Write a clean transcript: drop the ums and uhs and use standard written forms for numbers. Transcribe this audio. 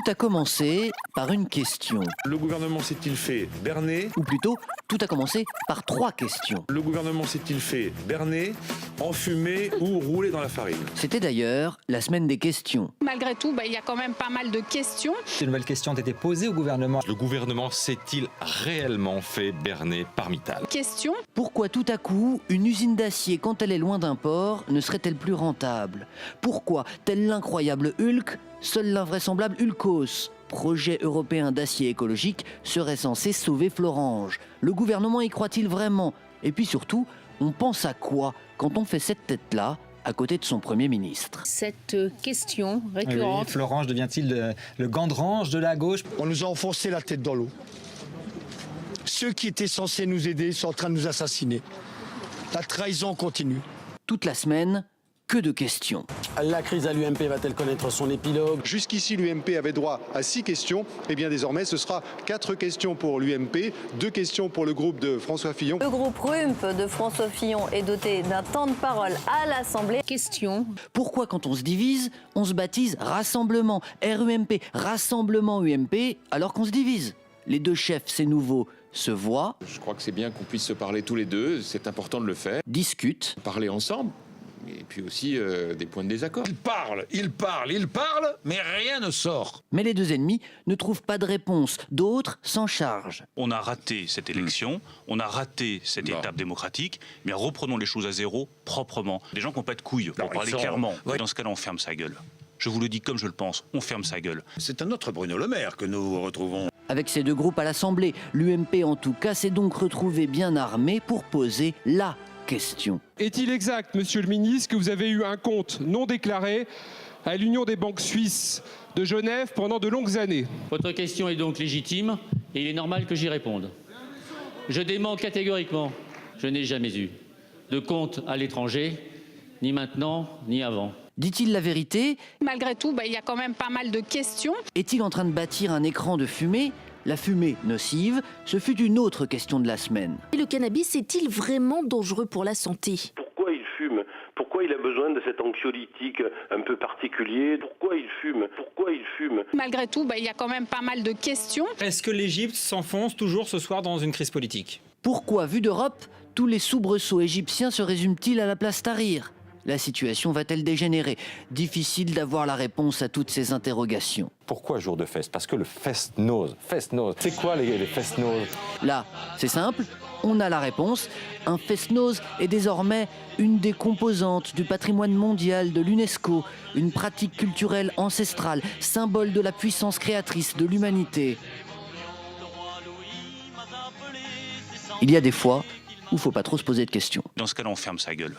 Tout a commencé par une question. Le gouvernement s'est-il fait berner? Ou plutôt, tout a commencé par 3 questions. Le gouvernement s'est-il fait berner, enfumer ou rouler dans la farine? C'était d'ailleurs la semaine des questions. Malgré tout, il y a quand même pas mal de questions. De nouvelles questions ont été posées au gouvernement. Le gouvernement s'est-il réellement fait berner par Mittal? Questions. Pourquoi tout à coup, une usine d'acier, quand elle est loin d'un port, ne serait-elle plus rentable? Pourquoi, tel l'incroyable Hulk, seul l'invraisemblable Hulkos, projet européen d'acier écologique, serait censé sauver Florange? Le gouvernement y croit-il vraiment? Et puis surtout, on pense à quoi quand on fait cette tête-là à côté de son Premier ministre? Cette question Oui, récurrente. Florange devient-il le gandrange de la gauche? On nous a enfoncé la tête dans l'eau. Ceux qui étaient censés nous aider sont en train de nous assassiner. La trahison continue. Toute la semaine, que de questions. La crise à l'UMP va-t-elle connaître son épilogue? Jusqu'ici, l'UMP avait droit à 6 questions. Et bien désormais, ce sera 4 questions pour l'UMP, 2 questions pour le groupe de François Fillon. Le groupe RUMP de François Fillon est doté d'un temps de parole à l'Assemblée. Question. Pourquoi quand on se divise, on se baptise Rassemblement, RUMP, Rassemblement UMP, alors qu'on se divise? Les deux chefs, c'est nouveau, se voient, Je crois que c'est bien qu'on puisse se parler tous les deux, c'est important de le faire, discutent, parler ensemble, et puis aussi des points de désaccord. Il parle, mais rien ne sort. mais les deux ennemis ne trouvent pas de réponse, d'autres s'en chargent. On a raté cette élection, on a raté cette étape démocratique, mais reprenons les choses à zéro, proprement. Des gens qui n'ont pas de couilles, pour parler clairement. Dans ce cas-là, on ferme sa gueule. Je vous le dis comme je le pense, on ferme sa gueule. C'est un autre Bruno Le Maire que nous retrouvons. Avec ces deux groupes à l'Assemblée, l'UMP en tout cas s'est donc retrouvé bien armé pour poser la question. Est-il exact, monsieur le ministre, que vous avez eu un compte non déclaré à l'Union des banques suisses de Genève pendant de longues années? Votre question est donc légitime et il est normal que j'y réponde. Je dément catégoriquement, je n'ai jamais eu de compte à l'étranger, ni maintenant, ni avant. Dit-il la vérité? Malgré tout, il y a quand même pas mal de questions. Est-il en train de bâtir un écran de fumée? La fumée nocive, ce fut une autre question de la semaine. Le cannabis est-il vraiment dangereux pour la santé? Pourquoi il fume? Pourquoi il a besoin de cet anxiolytique un peu particulier? Pourquoi il fume? Pourquoi il fume? Malgré tout, il y a quand même pas mal de questions. Est-ce que l'Égypte s'enfonce toujours ce soir dans une crise politique? Pourquoi, vu d'Europe, tous les soubresauts égyptiens se résument-ils à la place Tahrir? La situation va-t-elle dégénérer? Difficile d'avoir la réponse à toutes ces interrogations. Pourquoi jour de fest? Parce que le fest-nose. C'est quoi les fest-nose? Là, c'est simple, on a la réponse. Un fest-nose est désormais une des composantes du patrimoine mondial de l'UNESCO, une pratique culturelle ancestrale, symbole de la puissance créatrice de l'humanité. Il y a des fois où il ne faut pas trop se poser de questions. Dans ce cas-là, on ferme sa gueule.